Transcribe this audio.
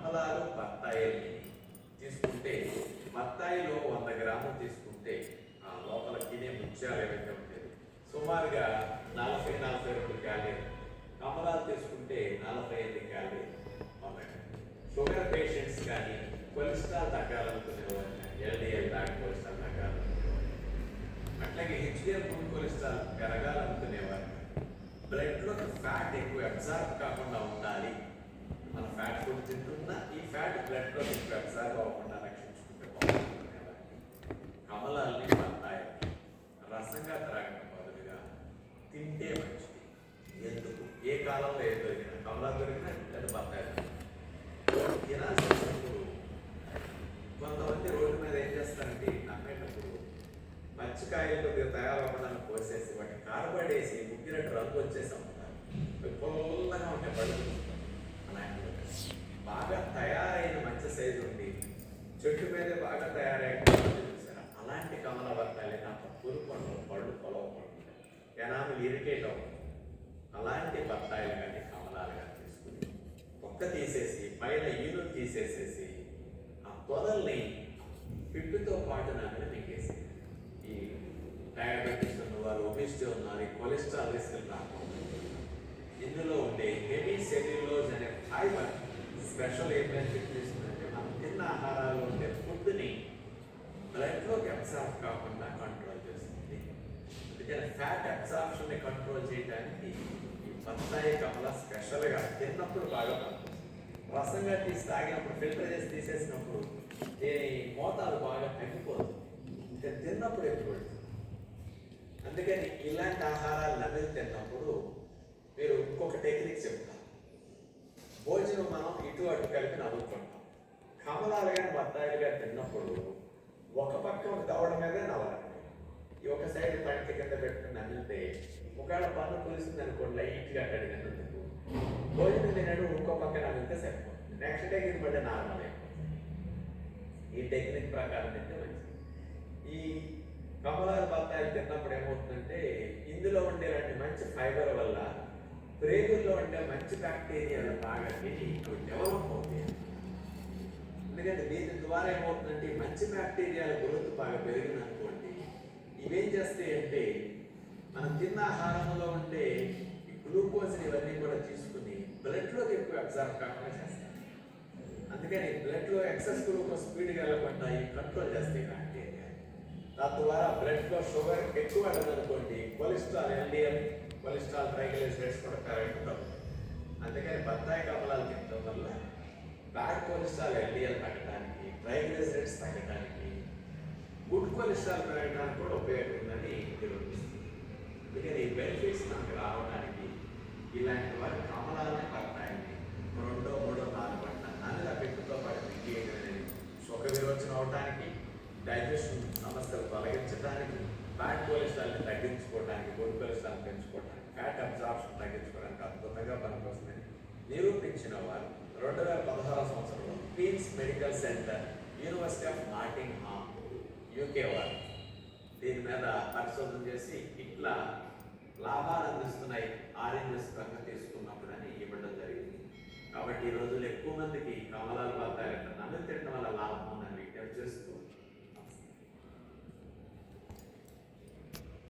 కమలాలు బత్తాయిల్ని తీసుకుంటే బత్తాయిలో 100 గ్రాములు తీసుకుంటే ఆ లోపల తినే ముత్యాలు ఏవైతే ఉంటాయి సుమారుగా 40-42 క్యాలరీలు. కమలాలు తీసుకుంటే 45 క్యాలరీలు ఉన్నాయి. షుగర్ పేషెంట్స్ కానీ కొలెస్ట్రాల్ తగ్గాలనుకునేవారు కానీ ఎల్డిఎల్ బ్యాడ్ కొలెస్ట్రాల్ తగ్గాలనుకునేవారు, అట్లాగే హెచ్డిఎల్ గుడ్ కొలెస్ట్రాల్ పెరగాలనుకునేవారు, బ్లడ్లో ఫ్యాట్ ఎక్కువ అబ్జార్బ్ కాకుండా ఉండాలి, మన ఫ్యాట్ ఫుడ్ తింటున్నా ఈ ఫ్యాట్ బ్లడ్లో ఎక్కువ అబ్జార్బ్ అవ్వకుండా రక్షించుకుంటే బాగుంటునేవారికి కమలాల్ని బత్తాయిల్ని రసంగా త్రాగడం బదులుగా తింటే మంచిది. ఎందుకు? ఏ కాలంలో ఏ దొరికినా కమలాలు దొరికినా లేదా బత్తాయిలు తినాల్సి వచ్చినప్పుడు కొంతమంది రోడ్డు మీద ఏం చేస్తారంటే నమ్మేటప్పుడు మచ్చికాయలు కొద్దిగా తయారవ్వడానికి కోసేసి వాటిని కారబడేసి ముగ్గినట్టు రంగు వచ్చేసి అమ్ముతారు. పొల్లగా ఉంటే పళ్ళు అలాంటివి బాగా తయారైన మంచి సైజు ఉండి చెట్టు మీద బాగా తయారైన చూసారా అలాంటి కమల బత్తాయిలు నాకు పురుకొండలు పళ్ళు పొలవకుండా ఎనామిల్ ఇరిటేట్ అవుతుంది. అలాంటి బత్తాయిలు కానీ కమలాలు కానీ తీసుకుని తొక్క తీసేసి పైన ఈను తీసేసేసి ఆ తొదల్ని పిట్టుతో పాటు నామిన మింగేసి ఈ డయాబెటీస్ ఉన్నవారు, ఒబిసిటీ ఉన్నారు, ఈ కొలెస్ట్రాల్ రిస్క్ రాకుండా ఇందులో ఉండే హెవీ సెల్యులోజ్ అనే ఫైబర్ స్పెషల్ ఏం బెనిఫిట్ చేస్తుందంటే మనం తిన్న ఆహారాల్లో ఉండే ఫుడ్ని బ్లడ్లోకి అబ్సార్బ్ కాకుండా కంట్రోల్ చేస్తుంది. అందుకని ఫ్యాట్ అబ్సార్ప్షన్ని కంట్రోల్ చేయడానికి ఈ బత్తాయి కమల స్పెషల్గా తిన్నప్పుడు బాగా పడుతుంది. రసంగా తీసి తాగినప్పుడు ఫిల్టర్ చేసి తీసేసినప్పుడు దీని మోతాదు బాగా తగ్గిపోతుంది, ఇంకా తిన్నప్పుడు ఎక్కువ పడుతుంది. అందుకని ఇలాంటి ఆహారాలు నమిలి తిన్నప్పుడు మీరు ఇంకొక టెక్నిక్ చెప్తాను. భోజనం మనం ఇటు అటు కలిపి నవ్వుకుంటాం. కమలాలు కానీ బత్తాయిలు కానీ తిన్నప్పుడు ఒక పక్క ఒక దవడ మీదే నవ్వాలి. ఈ ఒక సైడ్ పంట కింద పెట్టుకుని నమిలితే ఒకవేళ పన్ను పులిసింది అనుకోండి లైట్గా కడిగినందుకు భోజనం తినడు ఇంకో పక్క నమిలితే సరిపోతుంది. నెక్స్ట్ టెక్నిక్ బట్టి నార్మల్ అయిపోతుంది. ఈ టెక్నిక్ ప్రకారం తింటే మంచిది. ఈ కమలాలు బత్తాయిలు తిన్నప్పుడు ఏమవుతుందంటే ఇందులో ఉండేలాంటి మంచి ఫైబర్ వల్ల ప్రేగుల్లో ఉండే మంచి బ్యాక్టీరియాలు బాగా తిని అవి డెవలప్ అవుతాయి. ఎందుకంటే దీని ద్వారా ఏమవుతుందంటే మంచి బ్యాక్టీరియాల గ్రోత్ బాగా పెరిగిననుకోండి ఇవేం చేస్తాయంటే మనం తిన్న ఆహారంలో ఉండే ఈ గ్లూకోజ్ని ఇవన్నీ కూడా తీసుకుని బ్లడ్లోకి ఎక్కువ అబ్జర్వ్ కాకుండా చేస్తాయి. అందుకని బ్లడ్లో ఎక్సెస్ గ్లూకోజ్ స్పీడ్గా వెళ్ళకుండా కంట్రోల్ చేస్తాయి బ్యాక్టీరియా. దాని ద్వారా బ్లడ్లో షుగర్ ఎక్కువ వెళ్ళదనుకోండి కొలెస్ట్రాల్ ఎల్డిఎల్ కొలెస్ట్రాల్ ట్రైగ్లిసరైడ్స్ కూడా పెరగడం. అందుకని బత్తాయి కమలాలు తినడం వల్ల బ్యాడ్ కొలెస్ట్రాల్ ఎల్డిఎల్ తగ్గడానికి, ట్రైగ్లిసరైడ్స్ తగ్గడానికి, గుడ్ కొలెస్ట్రాల్ పెరగడానికి కూడా ఉపయోగం ఉందని తెలుస్తుంది. అందుకని ఈ బెనిఫిట్స్ మనకు రావడానికి ఇలాంటి వారి కమలాలని బత్తాయిని 2, 3, 4 గంటల నాలుగు పెట్టుతో పాటు మింగేయడం అనేది సుఖ విరోచన అవడానికి, డైజెషన్ సమస్యలు తొలగించడానికి, బ్యాడ్ కొలెస్ట్రాల్ని తగ్గించుకోవడానికి, గుడ్ కొలెస్ట్రాల్ పెంచుకోవడానికి, ఫ్యాట్ అబ్జార్ప్షన్ తగ్గించుకోవడానికి అద్భుతంగా పనికొస్తుందని నిరూపించిన వారు 2016 సంవత్సరంలో Queens medical center, university of Nottingham, UK వారు దీని మీద పరిశోధన చేసి ఇట్లా లాభాలు అందిస్తున్నాయి ఆరెంజెస్ కనుక తీసుకున్నప్పుడు అని ఇవ్వడం జరిగింది. కాబట్టి ఈ రోజుల్లో ఎక్కువ మందికి కమలాలు బత్తాయిలు నమిలి తినడం వల్ల లాభం